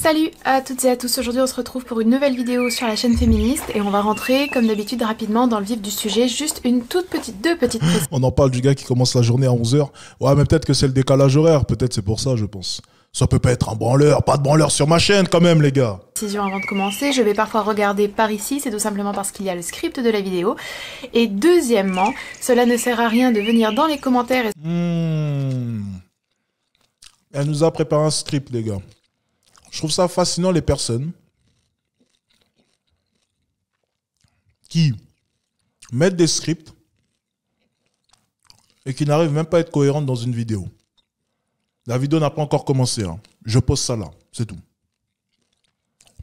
Salut à toutes et à tous, aujourd'hui on se retrouve pour une nouvelle vidéo sur la chaîne féministe et on va rentrer comme d'habitude rapidement dans le vif du sujet, juste deux petites précisions. On en parle du gars qui commence la journée à 11 h. Ouais, mais peut-être que c'est le décalage horaire, peut-être c'est pour ça je pense. Ça peut pas être un branleur, pas de branleur sur ma chaîne quand même les gars. Précision avant de commencer, je vais parfois regarder par ici, c'est tout simplement parce qu'il y a le script de la vidéo. Et deuxièmement, cela ne sert à rien de venir dans les commentaires et... Elle nous a préparé un script les gars. Je trouve ça fascinant les personnes qui mettent des scripts et qui n'arrivent même pas à être cohérentes dans une vidéo. La vidéo n'a pas encore commencé. Hein. Je pose ça là, c'est tout.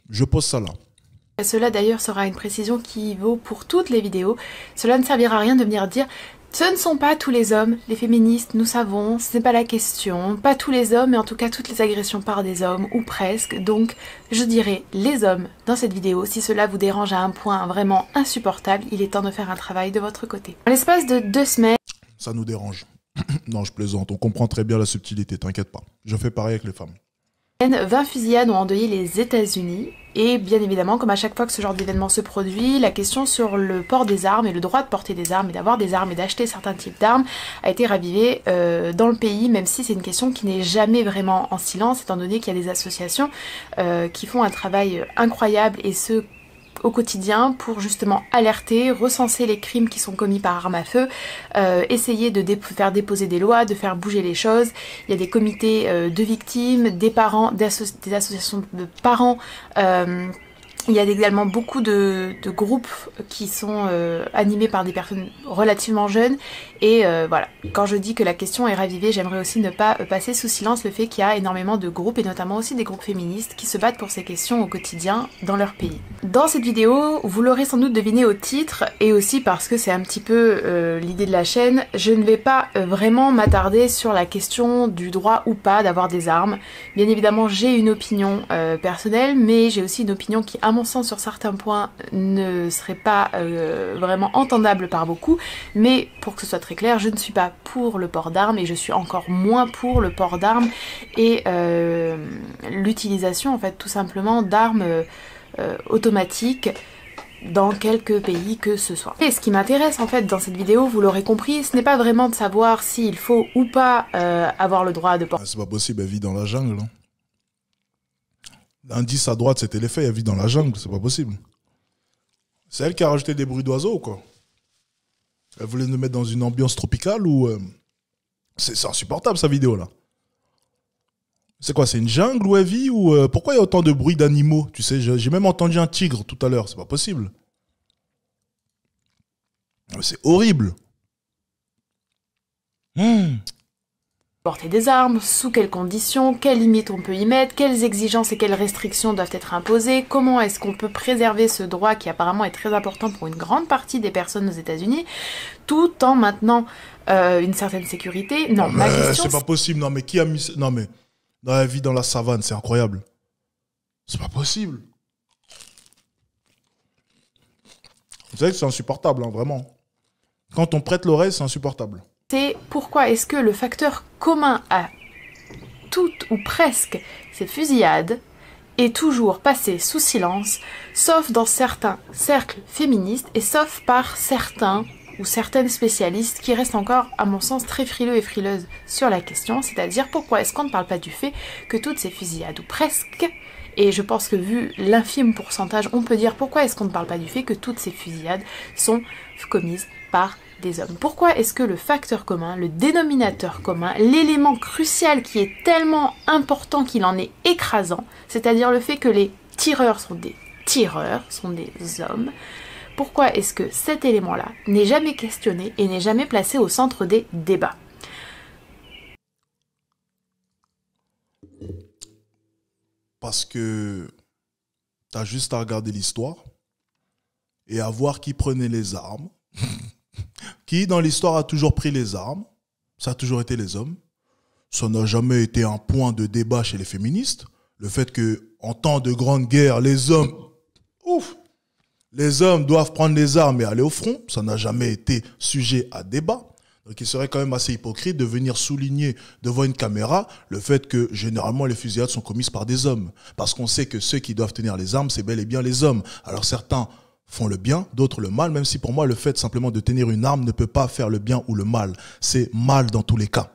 Je pose ça là. Cela d'ailleurs sera une précision qui vaut pour toutes les vidéos. Cela ne servira à rien de venir dire ce ne sont pas tous les hommes, les féministes, nous savons, ce n'est pas la question, pas tous les hommes, mais en tout cas toutes les agressions par des hommes, ou presque, donc je dirais les hommes dans cette vidéo. Si cela vous dérange à un point vraiment insupportable, il est temps de faire un travail de votre côté. En l'espace de 2 semaines... Ça nous dérange. Non, je plaisante, on comprend très bien la subtilité, t'inquiète pas. Je fais pareil avec les femmes. 20 fusillades ont endeuillé les États-Unis et bien évidemment, comme à chaque fois que ce genre d'événement se produit, la question sur le port des armes et le droit de porter des armes et d'avoir des armes et d'acheter certains types d'armes a été ravivée dans le pays, même si c'est une question qui n'est jamais vraiment en silence, étant donné qu'il y a des associations qui font un travail incroyable et ce au quotidien pour justement alerter, recenser les crimes qui sont commis par arme à feu, essayer de faire déposer des lois, de faire bouger les choses. Il y a des comités de victimes, des parents, des associations de parents. Il y a également beaucoup de groupes qui sont animés par des personnes relativement jeunes et voilà, quand je dis que la question est ravivée, j'aimerais aussi ne pas passer sous silence le fait qu'il y a énormément de groupes et notamment aussi des groupes féministes qui se battent pour ces questions au quotidien dans leur pays. Dans cette vidéo, vous l'aurez sans doute deviné au titre et aussi parce que c'est un petit peu l'idée de la chaîne, je ne vais pas vraiment m'attarder sur la question du droit ou pas d'avoir des armes. Bien évidemment, j'ai une opinion personnelle, mais j'ai aussi une opinion qui, à mon sens, sur certains points, ne serait pas vraiment entendable par beaucoup, mais pour que ce soit très clair, je ne suis pas pour le port d'armes et je suis encore moins pour le port d'armes et l'utilisation en fait tout simplement d'armes automatiques dans quelques pays que ce soit. Et ce qui m'intéresse en fait dans cette vidéo, vous l'aurez compris, ce n'est pas vraiment de savoir s'il faut ou pas avoir le droit de porter. C'est pas possible, elle vit dans la jungle. Hein. L'indice à droite, c'était les faits, elle vit dans la jungle, c'est pas possible. C'est elle qui a rajouté des bruits d'oiseaux, quoi. Elle voulait nous mettre dans une ambiance tropicale ou... C'est insupportable, sa vidéo, là. C'est quoi, c'est une jungle où elle vit ou... Pourquoi il y a autant de bruits d'animaux? Tu sais, j'ai même entendu un tigre tout à l'heure, c'est pas possible. C'est horrible. Porter des armes, sous quelles conditions, quelles limites on peut y mettre, quelles exigences et quelles restrictions doivent être imposées, comment est-ce qu'on peut préserver ce droit qui apparemment est très important pour une grande partie des personnes aux États-Unis, tout en maintenant une certaine sécurité. Non, ma question... C'est pas possible, non mais qui a mis... Non mais, dans la vie dans la savane, c'est incroyable. C'est pas possible. Vous savez que c'est insupportable, hein, vraiment. Quand on prête l'oreille, c'est insupportable. C'est pourquoi est-ce que le facteur commun à toutes ou presque ces fusillades est toujours passé sous silence, sauf dans certains cercles féministes et sauf par certains ou certaines spécialistes qui restent encore, à mon sens, très frileux et frileuses sur la question, c'est-à-dire pourquoi est-ce qu'on ne parle pas du fait que toutes ces fusillades, ou presque, et je pense que vu l'infime pourcentage, on peut dire pourquoi est-ce qu'on ne parle pas du fait que toutes ces fusillades sont commises par des hommes. Pourquoi est-ce que le facteur commun, le dénominateur commun, l'élément crucial qui est tellement important qu'il en est écrasant, c'est-à-dire le fait que les tireurs, sont des hommes, pourquoi est-ce que cet élément-là n'est jamais questionné et n'est jamais placé au centre des débats? Parce que t'as juste à regarder l'histoire et à voir qui prenait les armes. Qui, dans l'histoire, a toujours pris les armes? Ça a toujours été les hommes. Ça n'a jamais été un point de débat chez les féministes. Le fait que, en temps de grande guerre, les hommes doivent prendre les armes et aller au front. Ça n'a jamais été sujet à débat. Donc il serait quand même assez hypocrite de venir souligner devant une caméra le fait que généralement les fusillades sont commises par des hommes. Parce qu'on sait que ceux qui doivent tenir les armes, c'est bel et bien les hommes. Alors certains font le bien, d'autres le mal, même si pour moi le fait simplement de tenir une arme ne peut pas faire le bien ou le mal. C'est mal dans tous les cas.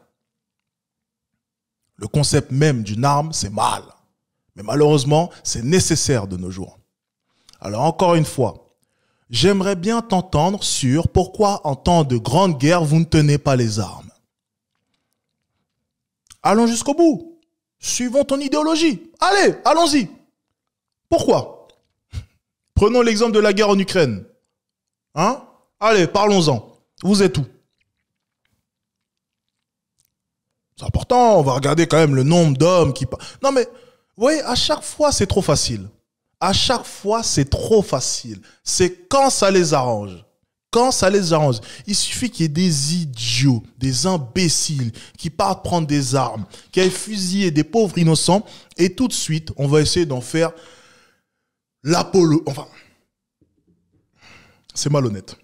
Le concept même d'une arme, c'est mal. Mais malheureusement, c'est nécessaire de nos jours. Alors encore une fois, j'aimerais bien t'entendre sur pourquoi en temps de grande guerre, vous ne tenez pas les armes. Allons jusqu'au bout. Suivons ton idéologie. Allez, allons-y. Pourquoi ? Prenons l'exemple de la guerre en Ukraine. Hein ? Allez, parlons-en. Vous êtes où ? C'est important, on va regarder quand même le nombre d'hommes qui... Non mais, vous voyez, à chaque fois, c'est trop facile. À chaque fois, c'est trop facile. C'est quand ça les arrange. Quand ça les arrange. Il suffit qu'il y ait des idiots, des imbéciles qui partent prendre des armes, qui aillent fusiller des pauvres innocents, et tout de suite, on va essayer d'en faire l'apollo. Enfin, c'est malhonnête.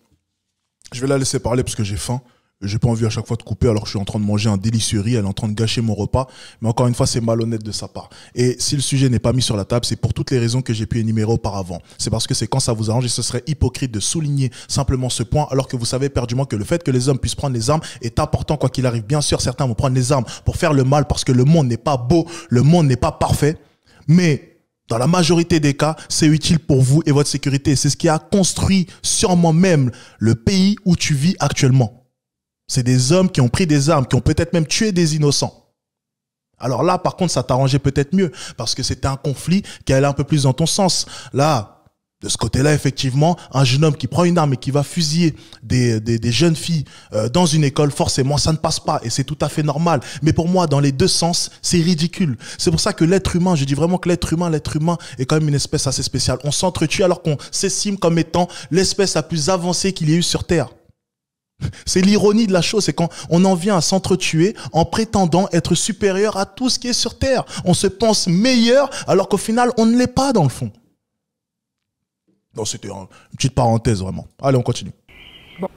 Je vais la laisser parler parce que j'ai faim. J'ai pas envie à chaque fois de couper alors que je suis en train de manger un délicieux riz, elle est en train de gâcher mon repas. Mais encore une fois, c'est malhonnête de sa part. Et si le sujet n'est pas mis sur la table, c'est pour toutes les raisons que j'ai pu énumérer auparavant. C'est parce que c'est quand ça vous arrange et ce serait hypocrite de souligner simplement ce point alors que vous savez perdument que le fait que les hommes puissent prendre les armes est important quoi qu'il arrive. Bien sûr, certains vont prendre les armes pour faire le mal parce que le monde n'est pas beau, le monde n'est pas parfait. Mais dans la majorité des cas, c'est utile pour vous et votre sécurité. C'est ce qui a construit sûrement même le pays où tu vis actuellement. C'est des hommes qui ont pris des armes, qui ont peut-être même tué des innocents. Alors là, par contre, ça t'arrangeait peut-être mieux parce que c'était un conflit qui allait un peu plus dans ton sens. Là, de ce côté-là, effectivement, un jeune homme qui prend une arme et qui va fusiller des jeunes filles dans une école, forcément, ça ne passe pas et c'est tout à fait normal. Mais pour moi, dans les deux sens, c'est ridicule. C'est pour ça que l'être humain, je dis vraiment que l'être humain est quand même une espèce assez spéciale. On s'entretue alors qu'on s'estime comme étant l'espèce la plus avancée qu'il y ait eu sur Terre. C'est l'ironie de la chose, c'est quand on en vient à s'entretuer en prétendant être supérieur à tout ce qui est sur Terre. On se pense meilleur alors qu'au final, on ne l'est pas dans le fond. Donc c'était une petite parenthèse vraiment. Allez, on continue. Bon.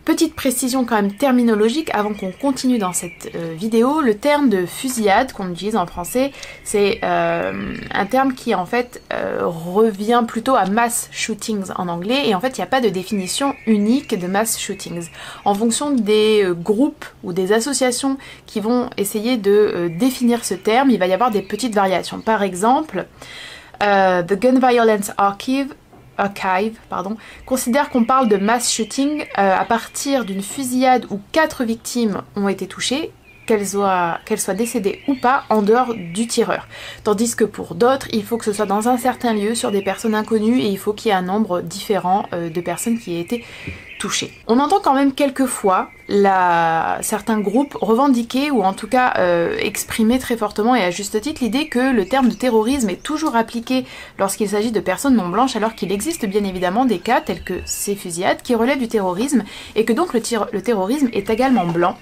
Petite précision quand même terminologique avant qu'on continue dans cette vidéo. Le terme de fusillade qu'on utilise en français, c'est un terme qui en fait revient plutôt à mass shootings en anglais et en fait il n'y a pas de définition unique de mass shootings. En fonction des groupes ou des associations qui vont essayer de définir ce terme, il va y avoir des petites variations. Par exemple, The Gun Violence Archive considère qu'on parle de mass shooting à partir d'une fusillade où 4 victimes ont été touchées, qu'elles soient décédées ou pas, en dehors du tireur. Tandis que pour d'autres, il faut que ce soit dans un certain lieu, sur des personnes inconnues, et il faut qu'il y ait un nombre différent de personnes qui aient été touchées. On entend quand même quelquefois certains groupes revendiquer, ou en tout cas exprimer très fortement et à juste titre l'idée que le terme de terrorisme est toujours appliqué lorsqu'il s'agit de personnes non blanches, alors qu'il existe bien évidemment des cas tels que ces fusillades qui relèvent du terrorisme, et que donc le terrorisme est également blanc.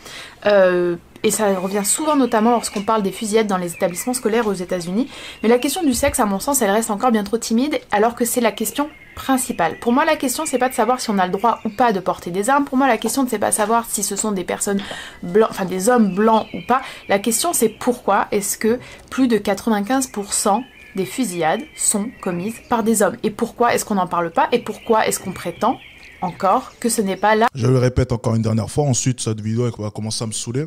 Et ça revient souvent notamment lorsqu'on parle des fusillades dans les établissements scolaires aux États-Unis. Mais la question du sexe, à mon sens, elle reste encore bien trop timide, alors que c'est la question principale. Pour moi, la question, c'est pas de savoir si on a le droit ou pas de porter des armes. Pour moi, la question, c'est pas de savoir si ce sont des personnes blanches, enfin des hommes blancs ou pas. La question, c'est pourquoi est-ce que plus de 95% des fusillades sont commises par des hommes. Et pourquoi est-ce qu'on n'en parle pas? Et pourquoi est-ce qu'on prétend encore que ce n'est pas là? Je le répète encore une dernière fois, ensuite cette vidéo va commencer à me saouler.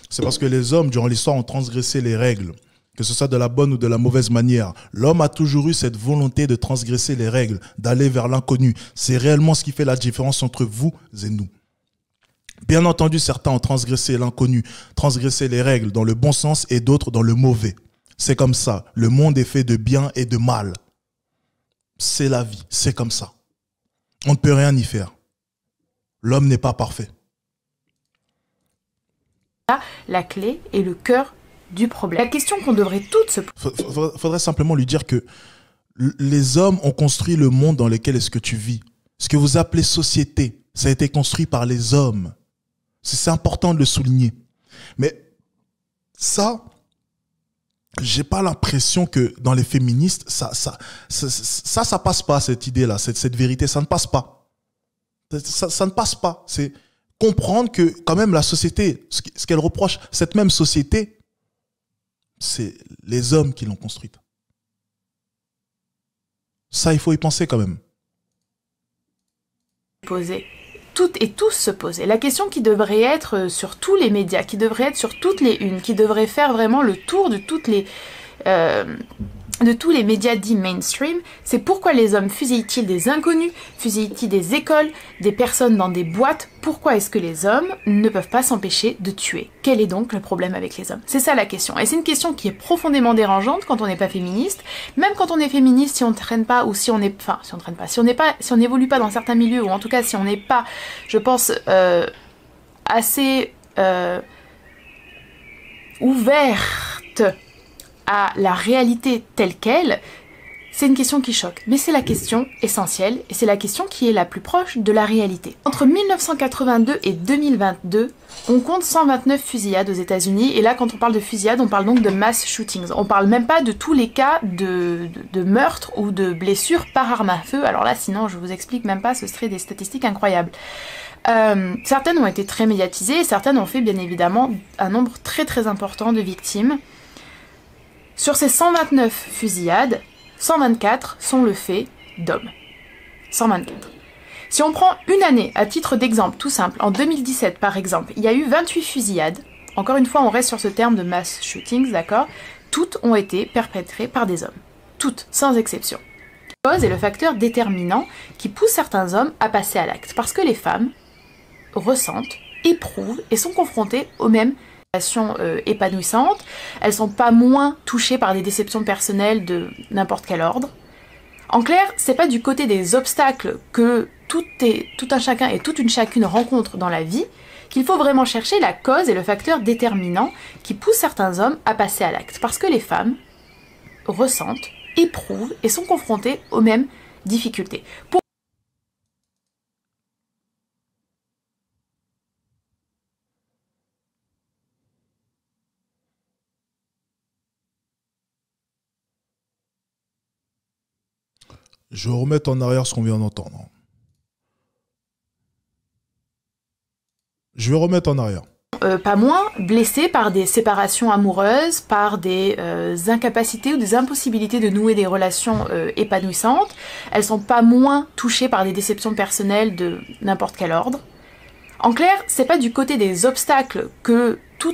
C'est parce que les hommes, durant l'histoire, ont transgressé les règles, que ce soit de la bonne ou de la mauvaise manière. L'homme a toujours eu cette volonté de transgresser les règles, d'aller vers l'inconnu. C'est réellement ce qui fait la différence entre vous et nous. Bien entendu, certains ont transgressé l'inconnu, transgressé les règles dans le bon sens et d'autres dans le mauvais. C'est comme ça. Le monde est fait de bien et de mal. C'est la vie, c'est comme ça. On ne peut rien y faire. L'homme n'est pas parfait. La clé est le cœur du problème. La question qu'on devrait toutes se poser. Faudrait simplement lui dire que les hommes ont construit le monde dans lequel est-ce que tu vis. Ce que vous appelez société, ça a été construit par les hommes. C'est important de le souligner. Mais ça, j'ai pas l'impression que dans les féministes, ça passe pas, cette idée-là, cette vérité, ça ne passe pas. Ça ne passe pas. C'est comprendre que quand même la société, ce qu'elle reproche, cette même société, c'est les hommes qui l'ont construite. Ça, il faut y penser quand même. Poser. Toutes et tous se poser. La question qui devrait être sur tous les médias, qui devrait être sur toutes les unes, qui devrait faire vraiment le tour de tous les médias dits mainstream, c'est pourquoi les hommes fusillent-ils des inconnus, fusillent-ils des écoles, des personnes dans des boîtes? Pourquoi est-ce que les hommes ne peuvent pas s'empêcher de tuer? Quel est donc le problème avec les hommes? C'est ça la question. Et c'est une question qui est profondément dérangeante quand on n'est pas féministe. Même quand on est féministe, si on ne traîne pas, ou si on est... Enfin, si on traîne pas, si on n'évolue pas dans certains milieux, ou en tout cas si on n'est pas, je pense, assez ouverte à la réalité telle qu'elle, c'est une question qui choque. Mais c'est la question essentielle, et c'est la question qui est la plus proche de la réalité. Entre 1982 et 2022, on compte 129 fusillades aux États-Unis, et là, quand on parle de fusillades, on parle donc de mass shootings. On parle même pas de tous les cas de meurtres ou de blessures par arme à feu. Alors là, sinon, je vous explique même pas, ce serait des statistiques incroyables. Certaines ont été très médiatisées, et certaines ont fait bien évidemment un nombre très très important de victimes. Sur ces 129 fusillades, 124 sont le fait d'hommes. 124. Si on prend une année à titre d'exemple tout simple, en 2017 par exemple, il y a eu 28 fusillades. Encore une fois, on reste sur ce terme de mass shootings, d'accord? Toutes ont été perpétrées par des hommes. Toutes, sans exception. La cause est le facteur déterminant qui pousse certains hommes à passer à l'acte. Parce que les femmes ressentent, éprouvent et sont confrontées aux mêmes épanouissantes, elles sont pas moins touchées par des déceptions personnelles de n'importe quel ordre. En clair, c'est pas du côté des obstacles que tout un chacun et toute une chacune rencontre dans la vie qu'il faut vraiment chercher la cause et le facteur déterminant qui pousse certains hommes à passer à l'acte. Parce que les femmes ressentent, éprouvent et sont confrontées aux mêmes difficultés. Je vais remettre en arrière ce qu'on vient d'entendre. Je vais remettre en arrière. Pas moins blessées par des séparations amoureuses, par des incapacités ou des impossibilités de nouer des relations épanouissantes. Elles sont pas moins touchées par des déceptions personnelles de n'importe quel ordre. En clair, c'est pas du côté des obstacles que tout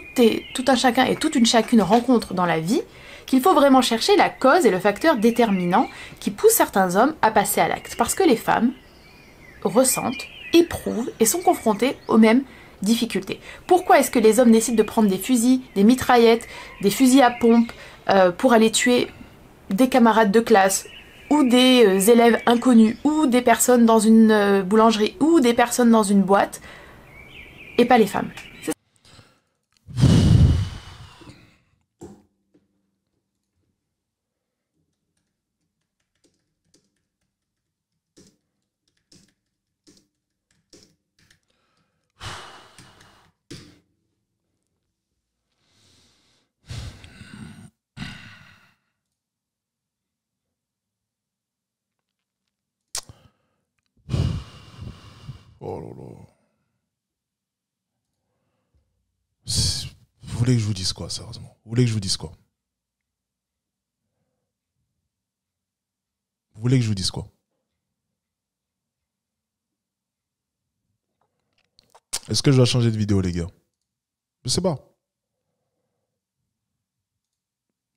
un chacun et toute une chacune rencontre dans la vie qu'il faut vraiment chercher la cause et le facteur déterminant qui pousse certains hommes à passer à l'acte. Parce que les femmes ressentent, éprouvent et sont confrontées aux mêmes difficultés. Pourquoi est-ce que les hommes décident de prendre des fusils, des mitraillettes, des fusils à pompe pour aller tuer des camarades de classe ou des élèves inconnus ou des personnes dans une boulangerie ou des personnes dans une boîte et pas les femmes? Oh là là. Vous voulez que je vous dise quoi, sérieusement? Vous voulez que je vous dise quoi? Vous voulez que je vous dise quoi? Est-ce que je dois changer de vidéo, les gars? Je sais pas.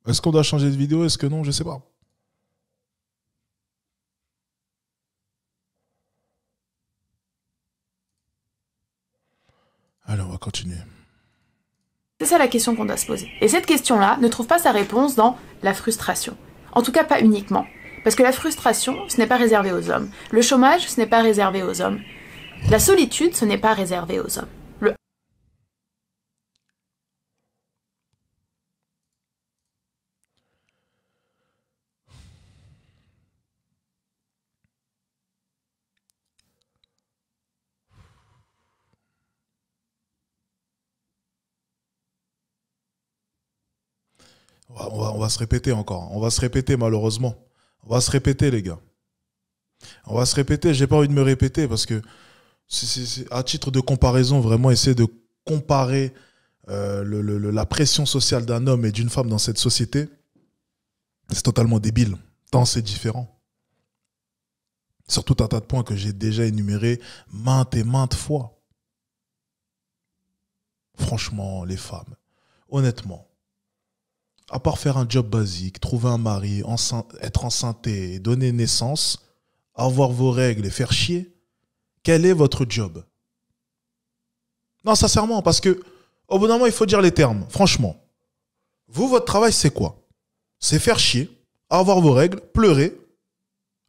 Est-ce qu'on doit changer de vidéo? Est-ce que non? Je sais pas. Allez, on va continuer. C'est ça la question qu'on doit se poser. Et cette question-là ne trouve pas sa réponse dans la frustration. En tout cas, pas uniquement. Parce que la frustration, ce n'est pas réservé aux hommes. Le chômage, ce n'est pas réservé aux hommes. La solitude, ce n'est pas réservé aux hommes. On va se répéter encore. On va se répéter, malheureusement. On va se répéter, les gars. On va se répéter. J'ai pas envie de me répéter parce que À titre de comparaison, vraiment essayer de comparer la pression sociale d'un homme et d'une femme dans cette société, c'est totalement débile, tant c'est différent. Sur tout un tas de points que j'ai déjà énumérés maintes et maintes fois. Franchement, les femmes, honnêtement, à part faire un job basique, trouver un mari, être enceinte et donner naissance, avoir vos règles et faire chier, quel est votre job? Non, sincèrement, parce que au bout d'un moment, il faut dire les termes. Franchement, vous, votre travail, c'est quoi? C'est faire chier, avoir vos règles, pleurer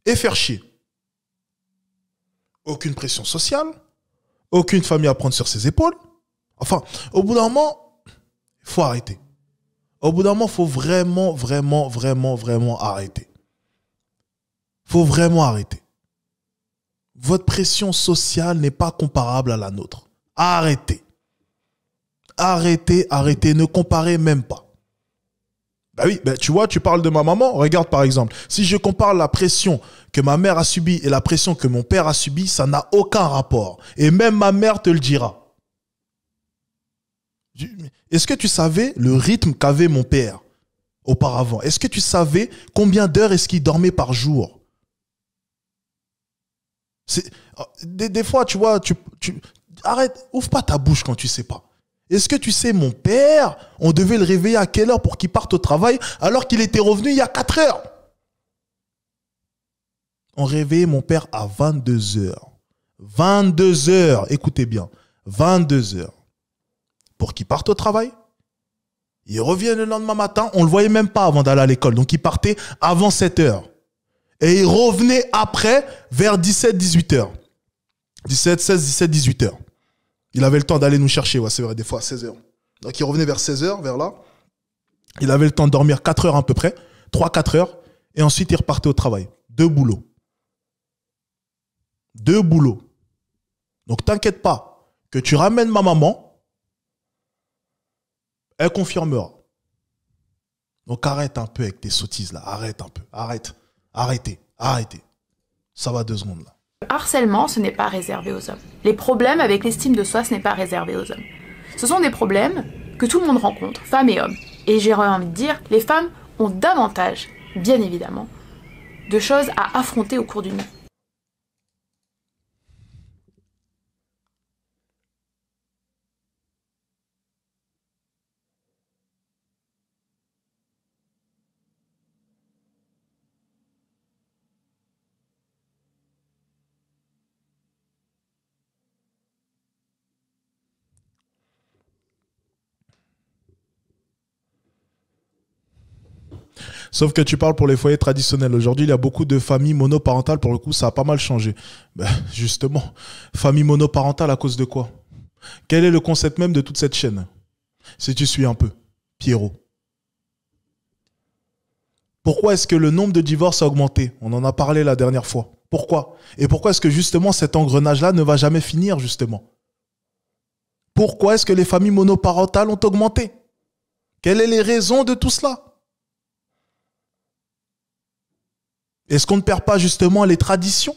et faire chier. Aucune pression sociale, aucune famille à prendre sur ses épaules. Enfin, au bout d'un moment, il faut arrêter. Au bout d'un moment, il faut vraiment arrêter. Il faut vraiment arrêter. Votre pression sociale n'est pas comparable à la nôtre. Arrêtez. Arrêtez, ne comparez même pas. Bah oui, tu vois, tu parles de ma maman. Regarde par exemple, si je compare la pression que ma mère a subie et la pression que mon père a subie, ça n'a aucun rapport. Et même ma mère te le dira. Est-ce que tu savais le rythme qu'avait mon père auparavant? Est-ce que tu savais combien d'heures est-ce qu'il dormait par jour? Des fois, tu vois, arrête, ouvre pas ta bouche quand tu sais pas. Est-ce que tu sais, mon père, on devait le réveiller à quelle heure pour qu'il parte au travail alors qu'il était revenu il y a 4 heures? On réveillait mon père à 22 heures. 22 heures, écoutez bien, 22 heures. Pour qu'il parte au travail. Il revient le lendemain matin, on ne le voyait même pas avant d'aller à l'école. Donc il partait avant 7 heures. Et il revenait après vers 17, 18 heures. 17, 16, 17, 18 heures. Il avait le temps d'aller nous chercher, ouais, c'est vrai, des fois à 16 heures. Donc il revenait vers 16 heures, vers là. Il avait le temps de dormir 4 heures à peu près, 3-4 heures. Et ensuite il repartait au travail. 2 boulots. 2 boulots. Donc t'inquiète pas, que tu ramènes ma maman, elle confirmera. Donc arrête un peu avec tes sottises là. Arrête un peu. Arrêtez. Ça va 2 secondes là. Le harcèlement, ce n'est pas réservé aux hommes. Les problèmes avec l'estime de soi, ce n'est pas réservé aux hommes. Ce sont des problèmes que tout le monde rencontre, femmes et hommes. Et j'aurais envie de dire, les femmes ont davantage, bien évidemment, de choses à affronter au cours d'une vie. Sauf que tu parles pour les foyers traditionnels. Aujourd'hui, il y a beaucoup de familles monoparentales. Pour le coup, ça a pas mal changé. Ben, justement, famille monoparentale à cause de quoi? Quel est le concept même de toute cette chaîne? Si tu suis un peu, Pierrot. Pourquoi est-ce que le nombre de divorces a augmenté? On en a parlé la dernière fois. Pourquoi? Et pourquoi est-ce que justement cet engrenage-là ne va jamais finir justement? Pourquoi est-ce que les familles monoparentales ont augmenté? Quelles sont les raisons de tout cela? Est-ce qu'on ne perd pas justement les traditions?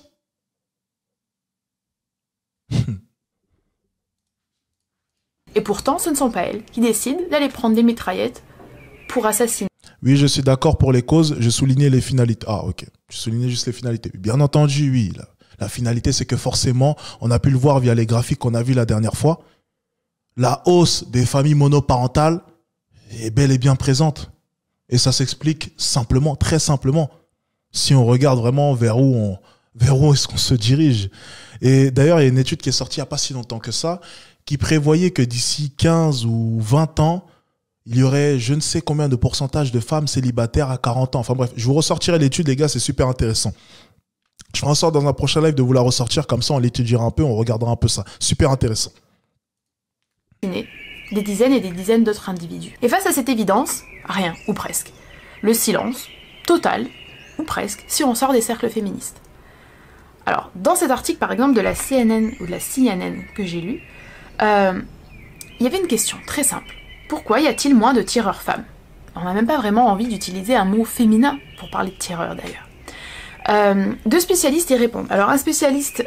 Et pourtant, ce ne sont pas elles qui décident d'aller prendre des mitraillettes pour assassiner. Oui, je suis d'accord pour les causes, je soulignais les finalités. Ah, ok. Je soulignais juste les finalités. Bien entendu, oui. La finalité, c'est que forcément, on a pu le voir via les graphiques qu'on a vus la dernière fois, la hausse des familles monoparentales est bel et bien présente. Et ça s'explique simplement, très simplement, si on regarde vraiment vers où est-ce qu'on se dirige. Et d'ailleurs, il y a une étude qui est sortie il n'y a pas si longtemps que ça, qui prévoyait que d'ici 15 ou 20 ans, il y aurait je ne sais combien de pourcentage de femmes célibataires à 40 ans. Enfin bref, je vous ressortirai l'étude, les gars, c'est super intéressant. Je ferai en sorte dans un prochain live de vous la ressortir, comme ça on l'étudiera un peu, on regardera un peu ça. Super intéressant. Des dizaines et des dizaines d'autres individus. Et face à cette évidence, rien, ou presque. Le silence, total, ou presque, si on sort des cercles féministes. Alors, dans cet article, par exemple, de la CNN ou de la CNN que j'ai lu, il y avait une question très simple. Pourquoi y a-t-il moins de tireurs femmes? On n'a même pas vraiment envie d'utiliser un mot féminin pour parler de tireurs, d'ailleurs. Deux spécialistes y répondent. Alors un spécialiste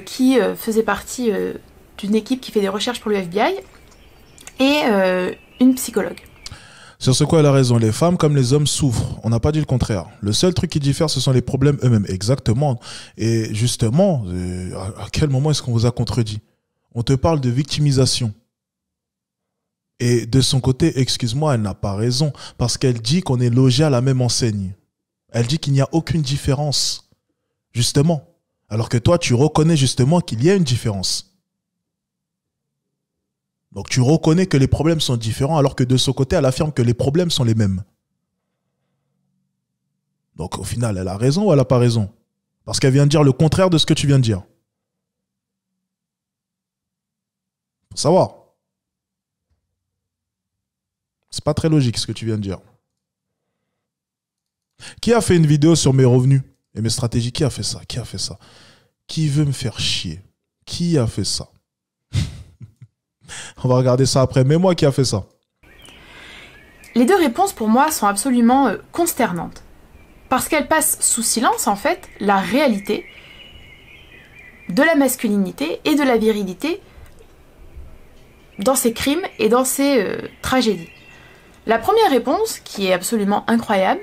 qui faisait partie d'une équipe qui fait des recherches pour le FBI et une psychologue. Sur ce quoi elle a raison, les femmes comme les hommes souffrent. On n'a pas dit le contraire. Le seul truc qui diffère, ce sont les problèmes eux-mêmes. Exactement. Et justement, à quel moment est-ce qu'on vous a contredit? On te parle de victimisation. Et de son côté, excuse-moi, elle n'a pas raison. Parce qu'elle dit qu'on est logé à la même enseigne. Elle dit qu'il n'y a aucune différence. Justement. Alors que toi, tu reconnais justement qu'il y a une différence. Donc tu reconnais que les problèmes sont différents alors que de son côté, elle affirme que les problèmes sont les mêmes. Donc au final, elle a raison ou elle n'a pas raison? Parce qu'elle vient de dire le contraire de ce que tu viens de dire. Faut savoir. C'est pas très logique ce que tu viens de dire. Qui a fait une vidéo sur mes revenus et mes stratégies? Qui a fait ça? Qui a fait ça? Qui veut me faire chier? Qui a fait ça? On va regarder ça après. Mais moi, qui a fait ça? Les deux réponses, pour moi, sont absolument consternantes. Parce qu'elles passent sous silence, en fait, la réalité de la masculinité et de la virilité dans ces crimes et dans ces tragédies. La première réponse, qui est absolument incroyable,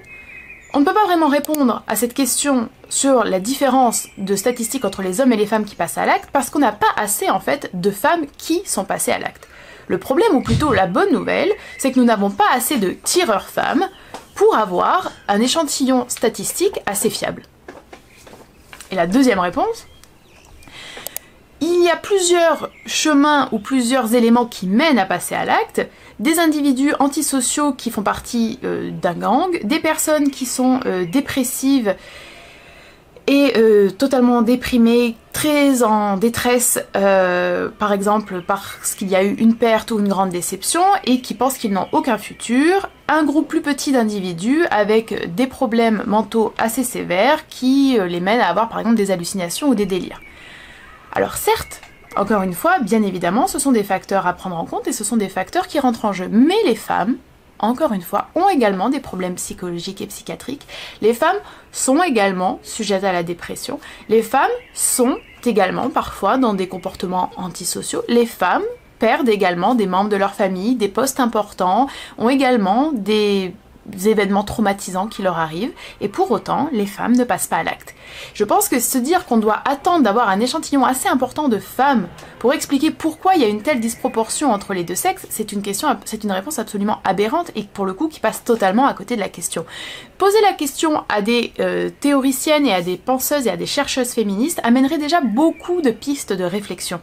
on ne peut pas vraiment répondre à cette question sur la différence de statistiques entre les hommes et les femmes qui passent à l'acte parce qu'on n'a pas assez en fait de femmes qui sont passées à l'acte. Le problème, ou plutôt la bonne nouvelle, c'est que nous n'avons pas assez de tireurs femmes pour avoir un échantillon statistique assez fiable. Et la deuxième réponse, il y a plusieurs chemins ou plusieurs éléments qui mènent à passer à l'acte. Des individus antisociaux qui font partie d'un gang, des personnes qui sont dépressives et totalement déprimées, très en détresse, par exemple parce qu'il y a eu une perte ou une grande déception et qui pensent qu'ils n'ont aucun futur, un groupe plus petit d'individus avec des problèmes mentaux assez sévères qui les mènent à avoir par exemple des hallucinations ou des délires. Alors certes, encore une fois, bien évidemment, ce sont des facteurs à prendre en compte et ce sont des facteurs qui rentrent en jeu. Mais les femmes, encore une fois, ont également des problèmes psychologiques et psychiatriques. Les femmes sont également sujettes à la dépression. Les femmes sont également parfois dans des comportements antisociaux. Les femmes perdent également des membres de leur famille, des postes importants, ont également des événements traumatisants qui leur arrivent, et pour autant, les femmes ne passent pas à l'acte. Je pense que se dire qu'on doit attendre d'avoir un échantillon assez important de femmes pour expliquer pourquoi il y a une telle disproportion entre les deux sexes, c'est une réponse absolument aberrante et pour le coup qui passe totalement à côté de la question. Poser la question à des théoriciennes et à des penseuses et à des chercheuses féministes amènerait déjà beaucoup de pistes de réflexion.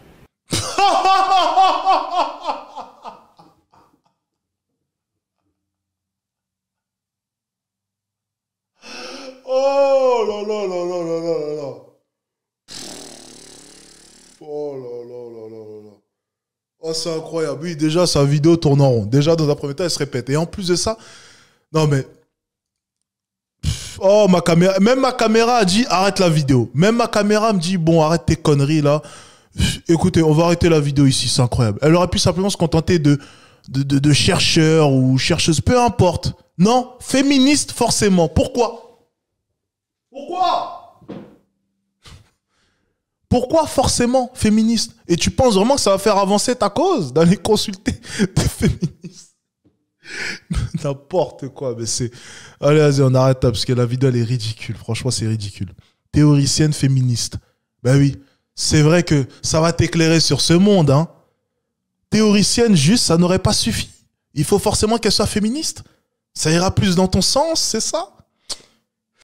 Oh là là là là là là là. Oh là là là là là. Oh, c'est incroyable. Oui, déjà, sa vidéo tourne en rond. Déjà, dans un premier temps, elle se répète. Et en plus de ça, non mais... Oh, ma caméra... Même ma caméra a dit, arrête la vidéo. Même ma caméra me dit, bon, arrête tes conneries, là. Écoutez, on va arrêter la vidéo ici, c'est incroyable. Elle aurait pu simplement se contenter de chercheurs ou chercheuses, peu importe. Non, féministe, forcément. Pourquoi ? Pourquoi forcément féministe? Et tu penses vraiment que ça va faire avancer ta cause d'aller consulter des féministes? N'importe quoi, mais c'est... Allez, vas-y, on arrête là, parce que la vidéo, elle est ridicule. Franchement, c'est ridicule. Théoricienne féministe. Ben oui, c'est vrai que ça va t'éclairer sur ce monde, hein. Théoricienne, juste, ça n'aurait pas suffi. Il faut forcément qu'elle soit féministe. Ça ira plus dans ton sens, c'est ça?